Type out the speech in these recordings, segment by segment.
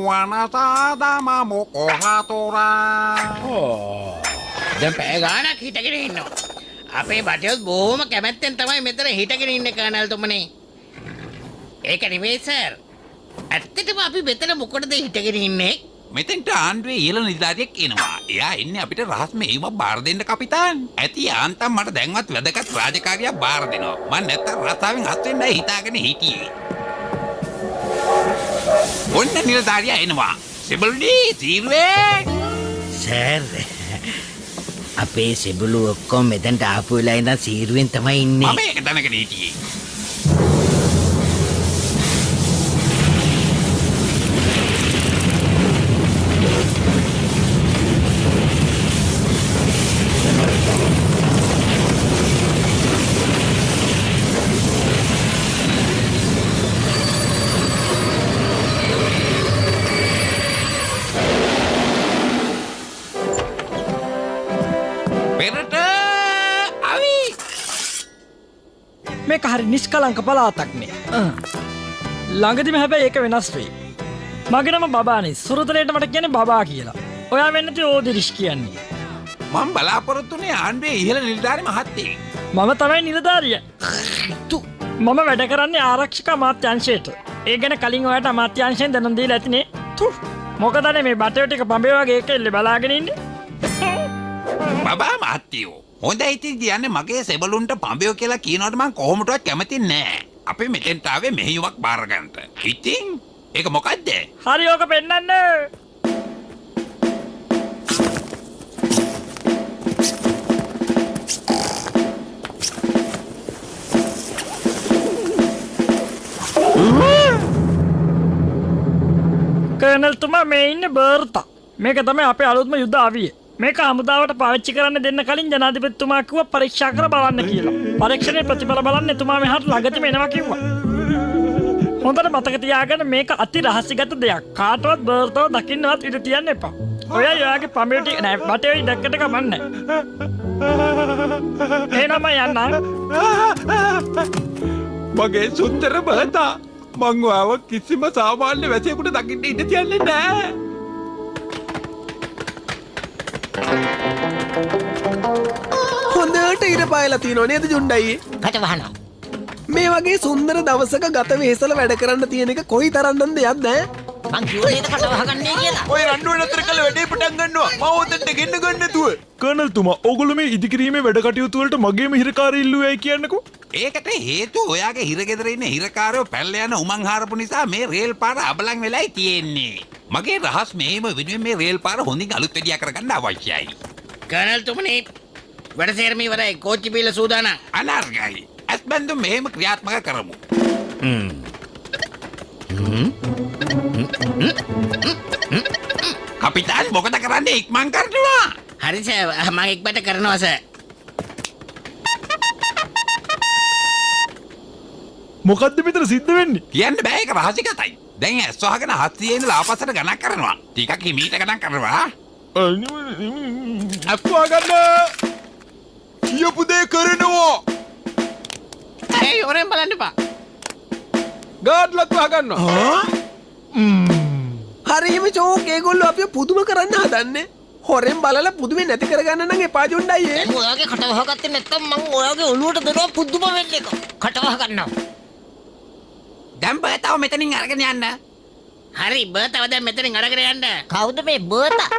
වනසාදම මොකොහතුරා. දැන් පැය ගාණක් හිටගෙන ඉන්නවා. අපේ බටයොත් බොහොම කැමැත්තෙන් තමයි මෙතන හිටගෙන ඉන්නේ කර්නල්තුමනි. ඒක නෙමෙයි සර්. ඇත්තටම අපි මෙතන මොකටද හිටගෙන ඉන්නේ? මෙතෙන්ට ආණ්ඩුවේ ඉහළ නිලධාරියෙක් එනවා. එයා එන්නේ අපිට රහස් මෙහෙයුමක් බාර දෙන්න කපිතාන්. ඇති යාන්තම් මට දැන්වත් වැදගත් රාජකාරියක් බාර දෙනවා. මම නැත්තම් රස්සාවෙන් හස් වෙන්නයි හිතාගෙන හිටියේ. ඔන්න නිලධාරියා එනවා. සෙබළුනි තීරුවේ. සර් අපේ සෙබළු ඔක්කොම මෙතනට ආපු වෙලාව ඉඳන් සීරුවෙන් තමයි ඉන්නේ. මම ඒක දැනගෙන හිටියේ. මේක හරි නිෂ්කලංක පළාතක්නේ. ළඟදිම හැබැයි ඒක වෙනස් වෙයි. මගේ නම බබානේ. සුරතලේට මට කියන්නේ බබා කියලා. ඔයා වෙන්න ති ඕදිරිෂ් කියන්නේ. මම බලාපොරොත්තුනේ ආණ්ඩුවේ ඉහළ නිලධාරි මහත්තයෙක්. මම තමයි නිලධාරිය. මම වැඩ කරන්නේ ආරක්ෂක අමාත්‍යාංශයට. ඒ ගැන කලින් ඔයාට අමාත්‍යාංශයෙන් දැනුම් දීලා ඇතිනේ. මොකදනේ මේ බටයෝ ටික පඹේ වගේ එකෙල්ල බලාගෙන ඉන්නේ. බබා මහත්තයෝ හොඳයි ඉතින් කියන්නේ මගේ සෙබළුන්ට පඹයෝ කියලා කියනවට මම කොහොමදවත් කැමති නෑ. අපි මෙතෙන්ට ආවේ මෙහෙයුමක් බාර ගන්නට. ඉතින් ඒක මොකද්ද? හරි ඕක පෙන්නන්න. කර්නල්තුමා මේ ඉන්නේ බර්තා. මේක තමයි අපේ අලුත්ම යුද්ධ ආවිය. මේක හමුදාවට පාවිච්චි කරන්න දෙන්න කලින් ජනාධිපතිතුමා කිව්වා පරීක්ෂා කර බලන්න කියලා. පරීක්ෂණයේ ප්‍රතිඵල බලන්න එතුමා මෙහාට ළඟදිම එනවා කිව්වා. හොඳට මතක තියාගන්න මේක අති රහස්‍යගත දෙයක්. කාටවත් බර්තව දකින්නවත් ඉඩ තියන්න එපා. ඔයා ඔයාගේ පඹයටි නෑ බටේ දැක්කට කමන්නේ. එහෙනම් යන්න. මගේ සුන්දර බර්තා මං ඔයාව කිසිම සාමාන්‍ය වැසියෙකුට දකින්න ඉඩ තියන්නේ නෑ. හොඳට ඉර පායලා තියෙනවා නේද ජුණ්ඩයි? කට වහනවා. මේ වගේ සුන්දර දවසක ගත වෙහෙසල වැඩ කරන්න තියෙන එක කොයි තරම්නම් දෙයක් නෑ. මං කිව්වා නේද කට වහගන්නේ කියලා. ඔය රණ්ඩුව නතර කළ වැඩේ පටන් ගන්නවා. මම ඔතෙන්ට ගෙන්න ගන්න නැතුව. කර්නල්තුමා ඔයගොල්ලෝ මේ ඉදිකිරීමේ වැඩ කටයුතු වලට මගේම හිරකාරය ඉල්ලුවයි කියන්නකෝ. ඒකට හේතුව ඔයාගේ හිරගෙදර ඉන්න හිරකාරයෝ පැල්ල යන උමං හාරපු නිසා මේ රේල් පාර අබලන් වෙලයි තියෙන්නේ. මගේ රහස් මෙහෙම වෙනුවෙන් මේ රේල් පාර හොඳින් අලුත් වැඩියා කරගන්න අවශ්‍යයි. කර්නල්තුමනි වැඩ සේරම ඉවරයි. කෝච්චි බීල සූදානම්. අනර්ගයි. අත්බන්දු මෙහෙම ක්‍රියාත්මක කරමු. කපිතාන් මොකද කරන්නේ? ඉක්මන් කරනවා. හරි සර් මම ඉක්මනට කරනවා සර්. මොකද්ද මෙතන සිද්ධ වෙන්නේ? කියන්න බෑ ඒක රහසිගතයි. දැන් ඇස් වහගෙන හත්සියේ ඉඳලා ආපස්සට ගණන් කරනවා. ටිකක් හිමීට ගණන් කරනවා. අස්වා ගන්න. කියපු දේ කරනවා. ඒ යෝරෙන් බලන්න එපා. ගාඩ්ලත් වහගන්නවා. හරියම චෝක් ඒගොල්ලෝ අපිව පුදුම කරන්න හදන්නේ. හොරෙන් බලලා පුදුමේ නැති කරගන්න නම් එපා ජුණ්ඩයි. ඔයාගේ කට වහගත්තේ නැත්තම් මං ඔයාගේ ඔළුවට දෙනවා පුදුම වෙන්න එක. කට වහගන්නවා. දැන් බයතාව මෙතනින් අරගෙන යන්න. හරි බර්තාව දැන් මෙතනින් අරගෙන යන්න. කවුද මේ බර්තා?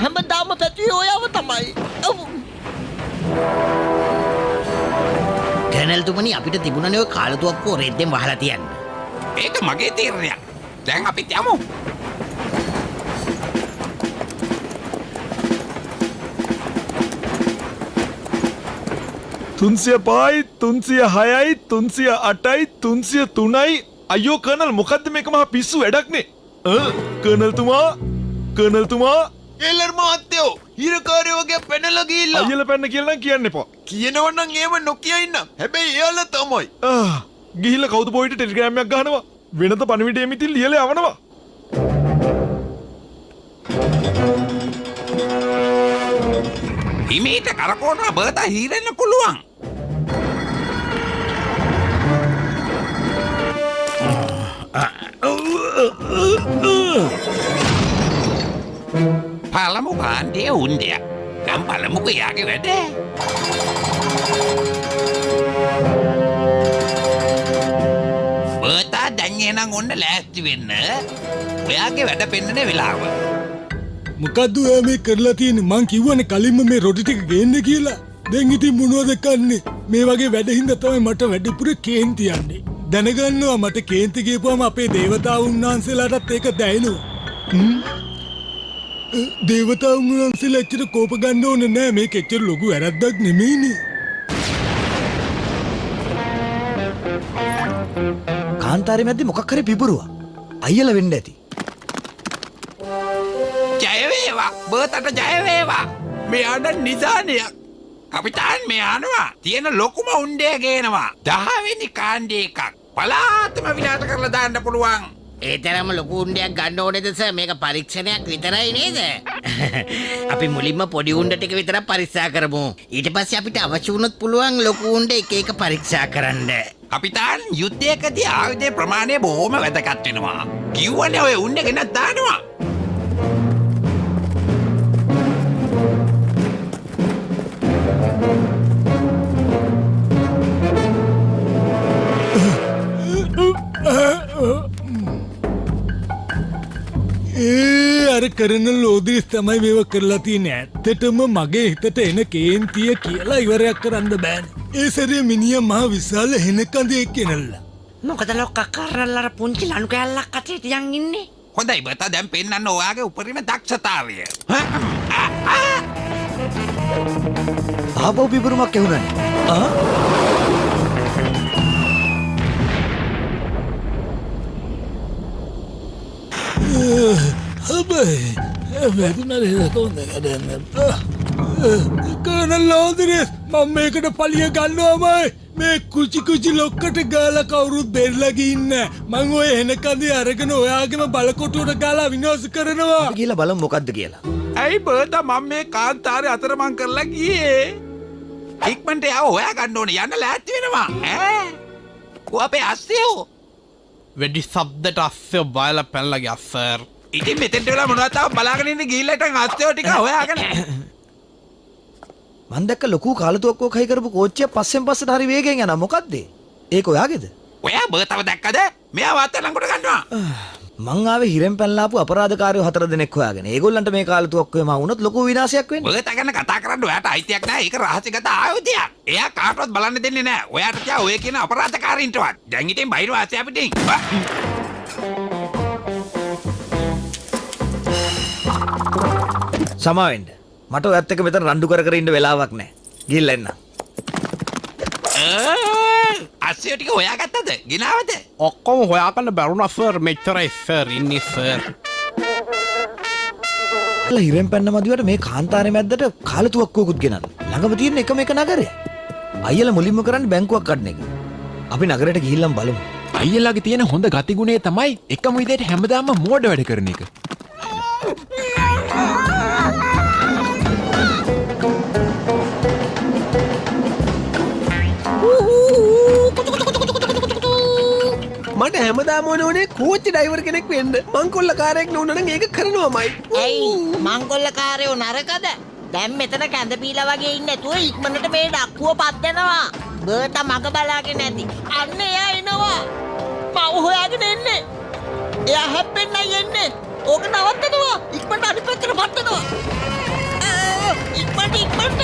හැමදාම පැතුවේ ඔයාව තමයි. කර්නල්තුමනි අපිට තිබුණනේ ඔය කාලතුවක්කුව රෙද්දෙන් වහලා තියන්න. ඒක මගේ තීරණයක්. දැන් අපිත් යමු. 305යි 306යි 308යි 303යි අයියෝ කර්නල් මොකද්ද මේක මහා පිස්සු වැඩක්නේ. කර්නල්තුමා එල්ලර් මහත්තයෝ හිරකාරයෝ වගේ පැනලා ගිහිල්ලා. අයියලා පැන්න කියලා නම් කියන්න එපා. කියනවනම් ඒව නොකිය ඉන්න. හැබැයි එයාලා තමයි. ගිහිල්ලා කවුද පොයිට ටෙලිග්‍රෑම් එකක් ගහනවා. වෙනත පණිවිඩය මිතින් ලියලා යවනවා. හිමීට කරකෝනවා බර්තා හීරෙන්න පුළුවන්. පළමු කාණ්ඩයේ උන්දයක්. දැන් පළමුක යාගේ වැඩ. බර්තා දැන් එනං ඔන්න ලෑස්ති වෙන්න. ඔයාගේ වැඩ පෙන්නන වෙලාව. මොකද්ද ඔයා මේ කරලා තියෙන්නේ? මං කිව්වනේ කලින්ම මේ රොටි ටික ගේන්න කියලා. දැන් ඉතින් මොනවද කන්නේ? මේ වගේ වැඩ හින්දා තමයි මට වැඩිපුර කේන්ති යන්නේ. දැනගන්නවා මට කේන්ති ගියපුවම අපේ දේවතාවුන් වහන්සේලාටත් ඒක දැනෙනවා. දේවතාවුන් වහන්සේලා එච්චර කෝප ගන්න ඕනේ නෑ. මේක එච්චර ලොකු වැරද්දක් නෙමෙයිනේ. කාන්තාරේ මැද්දේ මොකක් හරි පිපුරුවා. අයියලා වෙන්න ඇති. ජය වේවා බර්තාට ජය වේවා. මෙයාට නිසානයක්. කපිතාන් මෙයානවා තියෙන ලොකුම උණ්ඩය ගේනවා. 10 වෙනි කාණ්ඩේ එකක්. පලාතම විනාශ කරලා දාන්න පුළුවන්. ඒ තරම ලොකු උණ්ඩයක් ගන්න ඕනේද සර්? මේක පරීක්ෂණයක් විතරයි නේද? අපි මුලින්ම පොඩි උණ්ඩ ටික විතරක් පරීක්ෂා කරමු. ඊට පස්සේ අපිට අවශ්‍ය වුණොත් පුළුවන් ලොකු උණ්ඩ එක එක පරීක්ෂා කරන්න. කපිතාන් යුද්ධයකදී ආයුධයේ ප්‍රමාණය බොහොම වැදගත් වෙනවා. කිව්වනේ ඔය උණ්ඩ ගෙනත් දානවා. අර කරන ලෝදිස් තමයි මේව කරලා තියෙන්නේ. ඇත්තටම මගේ හිතට එන කේන්තිය කියලා ඉවරයක් කරන්න බෑනේ. ඒ සැරේ මිනිහා මහ විශාල හෙනකඳේ කෙනල්ලා. මොකද ලොක්කා කරල්ලර පුංචි ලණු කෑල්ලක් අතේ තියන් ඉන්නේ. හොඳයි බර්තා දැන් පෙන්නන්න ඔයාගේ උපරිම දක්ෂතාවය. ආපහු පිපුරුමක් ඇහුණානේ. හැබැයි වැදුනනේ කොහොමද ගඩන්නේ? කර්නල් ලෝදිස් මම මේකට පලිය ගන්නවමයි. මේ කුචි ලොක්කට ගාලා කවුරුත් බෙරලා ගින්න. මං ඔය එනකන්දී අරගෙන ඔයාගේම බලකොටුවට ගාලා විනාශ කරනවා. අපි ගිහලා බලමු මොකද්ද කියලා. ඇයි බර්තා මම මේ කාන්තාරේ අතරමං කරලා ගියේ? ඉක්මනට යාව හොයා ගන්න ඕනේ. යන්න ලෑස්ති වෙනවා. අපේ අස්සයෝ වැඩි සබ්දට අස්සය බයලා පැනලා ගියා සර්. ඉතින් මෙතෙන්ට වෙලා මොනවද තාම බලාගෙන ඉන්නේ ගිහිල්ලා ඉතින් අස්සයෝ ටික හොයාගෙන. මං දැක්ක ලොකු කාලතුවක්කුවක් හයි කරපු කෝච්චිය පස්සෙන් පස්සට හරි වේගෙන් යනවා. මොකද්ද? ඒක ඔයාගේද? ඔයා බර්තාව දැක්කද? මෙයා වාත් ළඟට ගන්නවා. මං ආවේ හිරෙන් පැනලා ආපු අපරාධකාරයෝ 4 දෙනෙක් හොයාගෙන. ඒගොල්ලන්ට මේ කාලතුවක්කුවේ මා වුණොත් ලොකු විනාශයක් වෙන්නේ. බර්තා ගැන කතා කරන්න ඔයාට අයිතියක් නැහැ. ඒක රහසිගත ආයුධයක්. එයා කාටවත් බලන්න දෙන්නේ නැහැ. ඔයාට තියා ඔය කියන අපරාධකාරීන්ටවත්. දැන් ඉතින් බයිනවා ඇස්සේ අපිටින්. සමාවෙන්න. මට ඔයත් එක්ක මෙතන රණ්ඩු කර ඉන්න වෙලාවක් නැහැ. ගිහිල්ලා එන්න. අස්සයෝ ටික හොයාගත්තද? ගෙනාවද? ඔක්කොම හොයාගන්න බැරුණා සර්. මෙච්චරයි සර් ඉන්නේ සර්. හිරෙන් පැන්න මදිවට මේ කාන්තාරේ මැද්දට කාලතුවක්කුවකුත් ගෙනල්ලා. ළඟම තියෙන එකම එක නගරය. අයියලා මුලින්ම කරන්නේ බැංකුවක් කඩන එක. අපි නගරයට ගිහිල්ලාම බලමු. අයියලාගේ තියෙන හොඳ ගතිගුණේ තමයි එකම විදිහට හැමදාම මෝඩ වැඩ කරන එක. මට හැමදාම ඕනේ කෝච්චි ඩ්‍රයිවර් කෙනෙක් වෙන්න. මංකොල්ල කාරයෙක් නුනනම් ඒක කරනවාමයි. ඇයි මංගොල්ල කාරයෝ නරකද? දැන් මෙතන කැඳ පීලා වගේ ඉන්නේ නැතුව ඉක්මනට මේ ඩක්කුව පද්දනවා. බර්තා මග බලාගෙන නැති. අන්න එයා එනවා. මව හොයාගෙන එන්නේ. එයා හැප්පෙන්නයි එන්නේ. ඕක නවත්තනවා. ඉක්මනට අනිත් පැත්තට පද්දනවා. ඉක්මනට.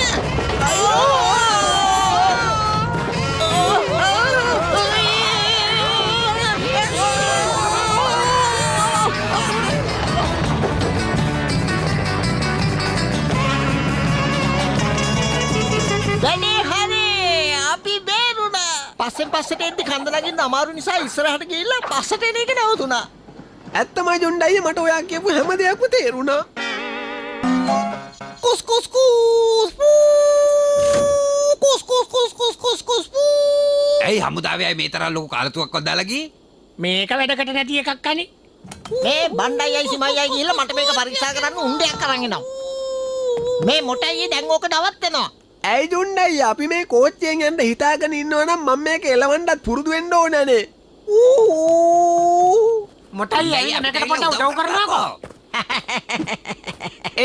වැඩේ හරි අපි බේරුණා. පස්සෙන් පස්සට එද්දි කන කන්ද නගින්න අමාරු නිසා ඉස්සරහට ගිහිල්ලා පස්සට එන එක නැවතුණා. ඇත්තමයි ජොන්ඩයි මට ඔයා කියපු හැම දෙයක්ම තේරුණා. කුස් කුස් කුස් කුස් කුස් කුස් කුස් කුස් කුස්. ඇයි හමුදාවේ මේ තරම් ලොකු කාලතුවක්වත් දාලා ගියේ? මේක වැඩකට නැති එකක් අනේ. මේ බණ්ඩයියි සිමයියි ගිහිල්ලා මට මේක පරීක්ෂා කරන්න උණ්ඩයක් අරන් එනවා. මේ මොටයි දැන් ඕක නවත්තනවා. ඇයි ජොන්ඩයි අපි මේ කෝච්චියෙන් යන්න හිතාගෙන ඉන්නවා නම් මම මේක එලවන්නත් පුරුදු වෙන්න ඕනනේ. මොටයි ඇයි මේකට පොඩ උදව් කරනකෝ.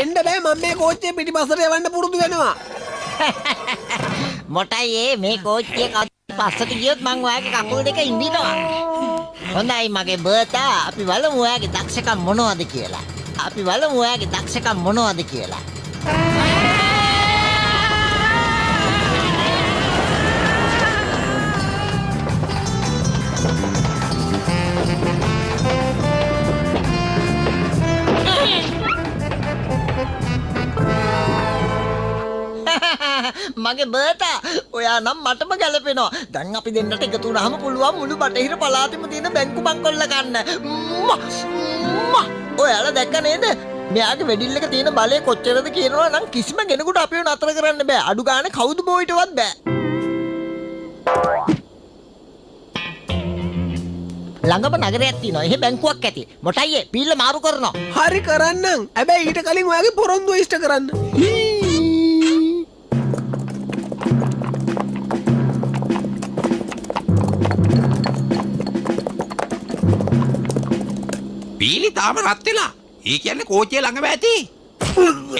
එන්න බෑ මම මේ කෝච්චිය පිටිපස්සට යවන්න පුරුදු වෙනවා. මොටයි මේ කෝච්චිය පස්සට ගියොත් මං ඔයාගේ කකුල් දෙක ඉඳිනවා. හොඳයි මගේ බර්තා අපි බලමු ඔයාගේ දක්ෂකම් මොනවද කියලා. අපි බලමු ඔයාගේ දක්ෂකම් මොනවද කියලා. මගේ බර්තා ඔයා නම් මටම ගැලපෙනවා. දැන් අපි දෙන්නට එකතු වුණාම පුළුවන් මුළු බටහිර පළාතෙම තියෙන බැංකු බංකොල්ල ගන්න. ඔයාලා දැක්ක නේද? මෙයාගේ වෙඩිල් එක තියෙන බලය කොච්චරද කියනවා නම් කිසිම කෙනෙකුට අපිව නතර කරන්න බෑ. අඩු ගානේ කවුද බෝයිටවත් බෑ. ළඟම නගරයක් තියෙනවා. එහෙ බැංකුවක් ඇති. මොටයියේ පීල්ල මාරු කරනවා. හරි කරන්නම්. හැබැයි ඊට කලින් ඔයාගේ පොරොන්දුව ඉෂ්ට කරන්න. පීලි තාම රත් වෙලා. ඒ කියන්නේ කෝච්චිය ළඟම ඇති.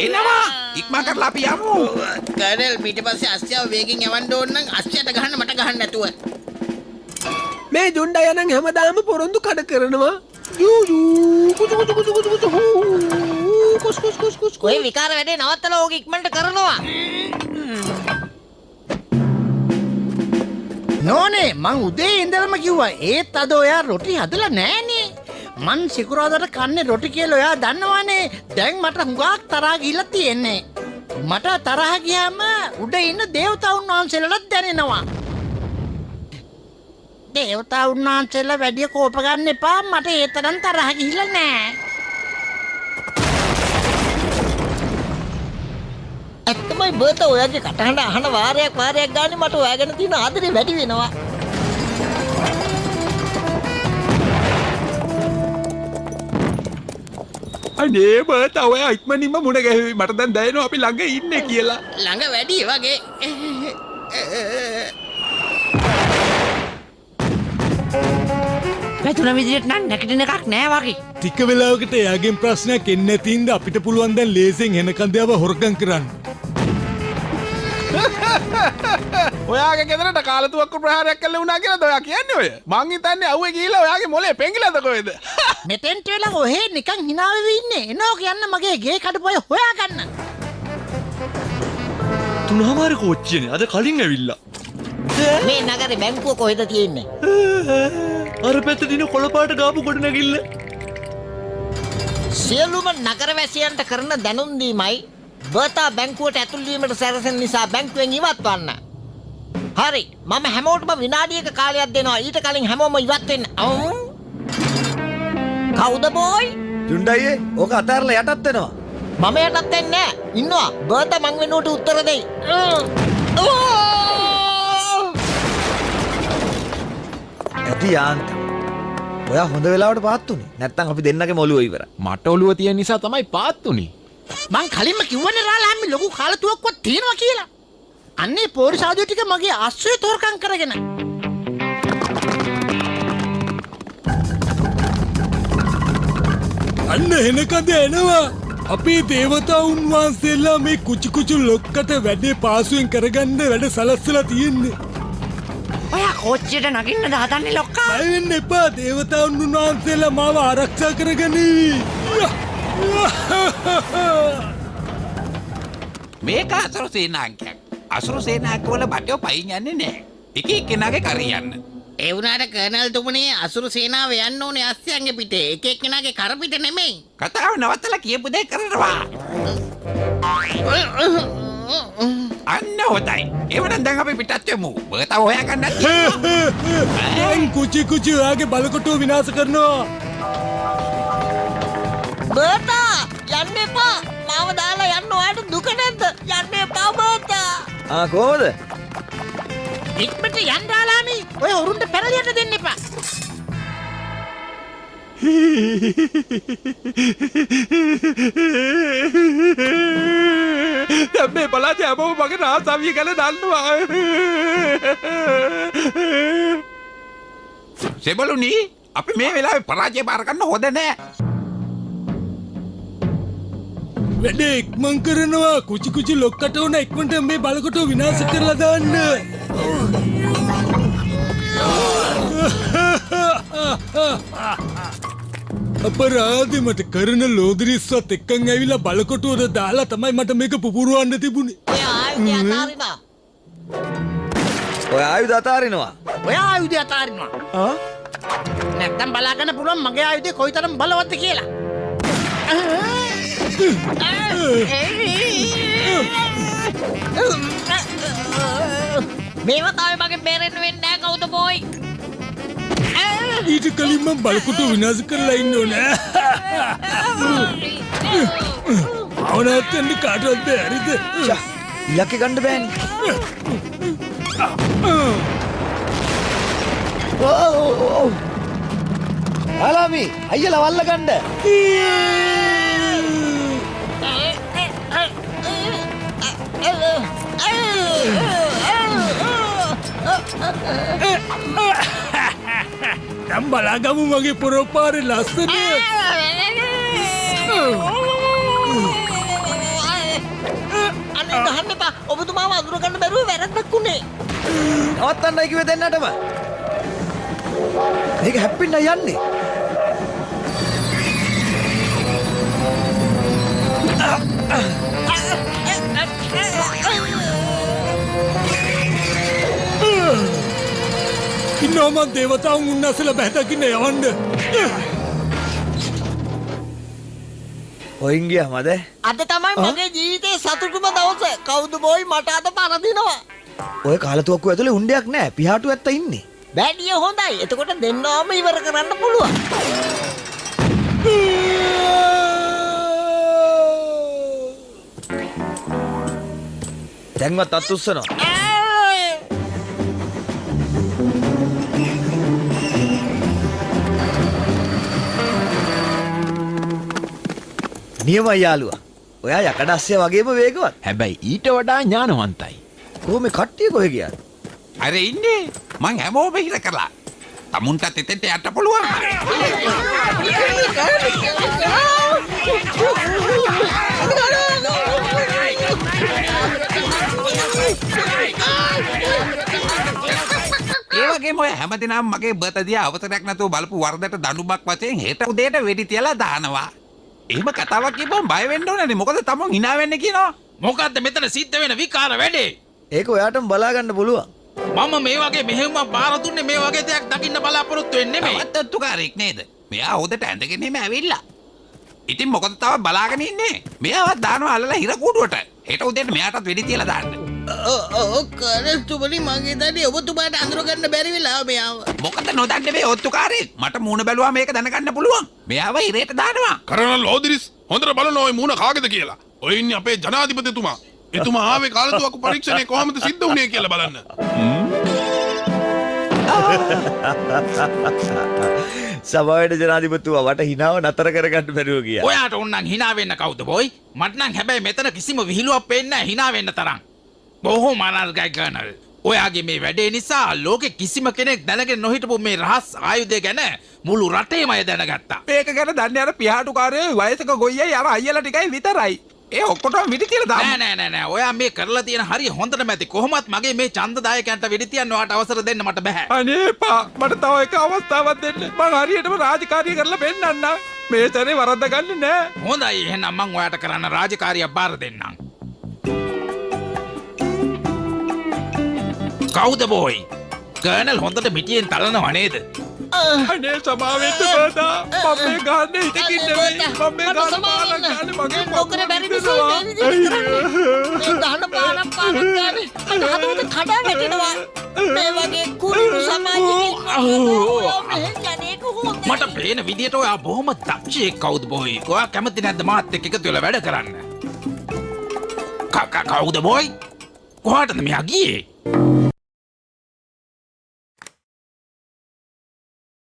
එනවා. ඉක්මන් කරලා අපි යමු. කර්නල් පිටිපස්සේ අස්සියව වේගෙන් යවන්න ඕන නම් අස්සියට ගහන්න මට ගහන්න නැතුව. මේ ජොන්ඩයි නම් හැමදාම පොරොන්දු කඩ කරනවා. යූ යූ කුචු කුචු කුචු කුචු කුචු කුස් කුස් කුස් කුස්. ඔය විකාර වැඩේ නවත්තලා ඕක ඉක්මනට කරනවා. නෝනේ මං උදේ ඉඳලම කිව්වා ඒත් අද ඔයා රොටි හදලා නෑනේ. මං සිකුරාදාට කන්නේ රොටි කියලා ඔයා දන්නවනේ. දැන් මට හුඟක් තරහා ගිහිල්ලා තියෙන්නේ. මට තරහා ගියාම උඩ ඉන්න දේවතාවුන් වහන්සේලාට දැනෙනවා. දේවතාවුන් වහන්සේලා වැඩි කෝප ගන්න එපා. මට ඒ තරම් තරහා ගිහිල්ලා නෑ. ඇත්තමයි බර්තා ඔයාගේ කටහඬ අහන වාරයක් ගානේ මට ඔයා ගැන තියෙන ආදරේ වැඩි වෙනවා. අනේ බර්තා ඔයා ඉක්මනින්ම මුණ ගැහුවේ. මට දැන් දැනෙනවා අපි ළඟ ඉන්නේ කියලා. ළඟ වැඩි වගේ. වැදුන විදිහට නම් නැගිටින එකක් නෑ වගේ. ටික වෙලාවකට එයාගෙන් ප්‍රශ්නයක් එන්නේ නැති හින්දා අපිට පුළුවන් දැන් ලේසියෙන් එන කන්දේව හොරකම් කරන්න. ඔයාගේ ගෙදරට කාලතුවක්කු ප්‍රහාරයක් කළා වුණා කියලාද ඔයා කියන්නේ ඔය? මං හිතන්නේ අවුවේ ගිහිල්ලා ඔයාගේ මොලේ පෙඟිලාද කොහෙද? මෙතෙන්ට වෙලා ඔහෙ නිකන් hina වෙවි ඉන්නේ. එනෝ කියන්න මගේ ගේ කඩපොය හොයාගන්න. තුනමාර කෝච්චියනේ අද කලින් ඇවිල්ලා. මේ නගරේ බැංකුව කොහෙද තියෙන්නේ? අර පැත්ත දින කොළපාට ගාපු කොට නැගිල්ල. සියලුම නගරවැසියන්ට කරන දැනුම් දීමයි බර්තා බැංකුවට ඇතුල් වීමට සැරසෙන නිසා බැංකුවෙන් ඉවත් වන්න. හරි මම හැමෝටම විනාඩියක කාලයක් දෙනවා. ඊට කලින් හැමෝම ඉවත් වෙන්න. කවුද බෝයි? ජොන්ඩයි ඕක අතාරලා යටත් වෙනවා. මම යටත් වෙන්නේ නෑ. ඉන්නවා. බර්තා මං වෙනුවට උත්තර දෙයි. ඇති යාන්ත. ඔයා හොඳ වෙලාවට පාත් උනේ. නැත්තම් අපි දෙන්නගේ මොළුව ඉවරයි. මට ඔළුව තියෙන නිසා තමයි පාත්තුනේ. මං කලින්ම කිව්වනේ රාලාම්මි ලොකු කාලතුවක්කුවක් තියෙනවා කියලා. අන්නේ පොලිස් ආදිය ටික මගේ අස්සුවේ තෝරකම් කරගෙන. අන්න එනකද එනවා. අපේ දේවතාවුන් වහන්සේලා මේ කුචු කුචු ලොක්කට වැඩේ පාසුවෙන් කරගන්න වැඩ සලස්සලා තියෙන්නේ. ඔයා කෝච්චියට නගින්නද හදන්නේ ලොක්කා? බය වෙන්න එපා. දේවතාවුන් වහන්සේලා මාව ආරක්ෂා කරගනී. මේක අසුරු සේනාංකයක්. අසුරු සේනාංකවල බටෝ පයින් යන්නේ නැහැ. එක එක්කෙනාගේ කරේ යන්න. ඒ වුණාට කර්නල් තුමනේ අසුරු සේනාව යන්න ඕනේ අස්සයන්ගේ පිටේ. එක එක්කෙනාගේ කර පිට නෙමෙයි. කතාව නවත්තලා කියපු දේ කරනවා. අන්න හොඳයි. එවනම් දැන් අපි පිටත් වෙමු. බර්තා හොයාගන්න. දැන් කුචි කුචි ඔයාගේ බලකොටුව විනාශ කරනවා. බර්තා යන්න එපා. මාව දාලා යන්න ඔයාට දුක නැද්ද? යන්න එපා බර්තා. කොහොමද? ඉක්මනට යන්න ආලාමි. ඔය උරුන්ට පෙරලියට දෙන්න එපා. දැන් මේ පළාතේ හැමෝම මගේ රාසාවිය ගැන දන්නවා. සෙබළුනි අපි මේ වෙලාවේ පරාජය බාර ගන්න හොඳ නෑ. වැඩේ ඉක්මන් කරනවා. කුචි කුචි ලොක්කට උන ඉක්මනට මේ බලකොටුව විනාශ කරලා දාන්න. අපරාධෙ මට කරන ලෝදිරිස්සත් එක්කන් ඇවිල්ලා බලකොටුවට දාලා තමයි මට මේක පුපුරවන්න තිබුණේ. ඔය ආයුධය අතාරිනවා. ඔය ආයුධ අතාරිනවා. ඔය ආයුධය අතාරිනවා. නැත්තම් බලාගන්න පුළුවන් මගේ ආයුධය කොයිතරම් බලවත්ද කියලා. මේවා තාම මගේ බේරෙන්න වෙන්නේ නැහැ කවුද බෝයි? ඊට කලින් මම බලකොටුව විනාශ කරලා ඉන්න ඕනේ. අවනාත්තෙන්ද කාටවත් බෑ හරිද? ඉලක්කේ ගන්න බෑනේ. ආලාමි අයියලා වල්ල ගන්න. දැන් බලාගමු මගේ පොරොපාරේ ලස්සන. අනේ ගහන්න එපා. ඔබතුමාව අඳුර ගන්න බැරුව වැරද්දක් උනේ. නවත්තන්නයි කිව්වේ දෙන්නටම. මේක හැප්පෙන්න යන්නේ. ඉන්නවා මං දේවතාවුන් උන්නසල බැහැදකින්න යවන්න. ඔයින් ගියාමද? අද තමයි මගේ ජීවිතේ සතුටුම දවස. කවුද බෝයි මට අද පරදිනවා. ඔය කාලතුවක්කුව ඇතුලේ උණ්ඩයක් නෑ. පිහාටු ඇත්ත ඉන්නේ. බැඩිය හොඳයි. එතකොට දෙන්නාම ඉවර කරන්න පුළුවන්. දැන්වත් අත් උස්සනවා. නියමයි යාළුවා. ඔයා යකඩස්සය වගේම වේගවත්. හැබැයි ඊට වඩා ඥානවන්තයි. කොහොම කට්ටිය කොහෙ ගියාද? අර ඉන්නේ මං හැමෝම හිර කරලා. තමුන්ටත් එතෙන්ට යන්න පුළුවන්. ඒ වගේම ඔය හැමදෙනාම මගේ බර්ත දිහා අවසරයක් නැතුව බලපු වරදට දඬුමක් වශයෙන් හෙට උදේට වෙඩි තියලා දානවා. එහෙම කතාවක් කියපුවම බය වෙන්න ඕනනේ. මොකද තමන් hina වෙන්නේ කියනවා. මොකද්ද මෙතන සිද්ධ වෙන විකාර වැඩේ? ඒක ඔයාටම බලා ගන්න පුළුවන්. මම මේ වගේ මෙහෙයුමක් බාර දුන්නේ මේ වගේ දෙයක් දකින්න බලාපොරොත්තු වෙන්නේ නෙමෙයි. තවත්තුකාරෙක් නේද? මෙයා හොදට ඇඳගෙන එම ඇවිල්ලා. ඉතින් මොකද තව බලාගෙන ඉන්නේ? මෙයාවත් දානවා අල්ලලා හිර කූඩුවට. හෙට උදේට මෙයාටත් වෙඩි තියලා දාන්න. කරස්තුමනි මගේ දඩේ ඔබතුමාට අඳුරගන්න බැරි වෙලා මෙයාව. මොකද නොදන්නේ මේ ඔත්තුකාරයෙක්. මට මූණ බැලුවා මේක දැනගන්න පුළුවන්. මෙයාව හිරේට දානවා. කරනල් ලෝදිරිස් හොඳට බලන්න ඔය මූණ කාගේද කියලා. ඔය ඉන්නේ අපේ ජනාධිපතිතුමා. එතුමා ආවේ කාලතුවක්කු පරීක්ෂණය කොහොමද සිද්ධ වුණේ කියලා බලන්න. සභාවට ජනාධිපතිතුමා වට හිනාව නතර කරගන්න බැරුව ගියා. ඔයාට ඕනනම් hina වෙන්න කවුද බොයි? මට නම් හැබැයි මෙතන කිසිම විහිළුවක් පේන්නේ නැහැ hina වෙන්න තරම්. බොහොම අනර්ගයි කර්නල්. ඔයාගේ මේ වැඩේ නිසා ලෝකෙ කිසිම කෙනෙක් දැනගෙන නොහිටපු මේ රහස් ආයුධය ගැන මුළු රටේම අය දැනගත්තා. මේක ගැන දන්නේ අර පියාටුකාරයෝ වයසක ගොයියයි අර අයියලා ටිකයි විතරයි. ඒ ඔක්කොටම විදි කියලා දාමු. නෑ. ඔයා මේ කරලා තියෙන හරිය හොඳටම ඇති. කොහොමත් මගේ මේ ඡන්දදායකයන්ට වෙඩි තියන්න ඔයාට අවසර දෙන්න මට බෑ. අනේ එපා. මට තව එක අවස්ථාවක් දෙන්න. මං හරියටම රාජකාරිය කරලා පෙන්නන්නම්. මේ සැරේ වරද්ද ගන්නේ නෑ. හොඳයි එහෙනම් මං ඔයාට කරන්න රාජකාරියක් බාර දෙන්නම්. කවුද බෝයි? කර්නල් හොඳට මිටියෙන් තලනවා නේද? අනේ සමාවෙන්න බෝතා මම මේ ගහන්නේ හිතකින් නෙවෙයි මම මේ ගහන පාරක් ගානේ මගේ නොකර බැරි නිසා දහන පාරක් ගානේ හදවත කඩා වැටෙනවා මේ වගේ කුරුළු සමාජයක මට පේන විදියට ඔයා බොහොම දක්ෂයෙක් කවුද බොයි ඔයා කැමති නැද්ද මාත් එක්ක එකතු වෙලා වැඩ කරන්න කවුද බොයි කොහාටද මෙයා ගියේ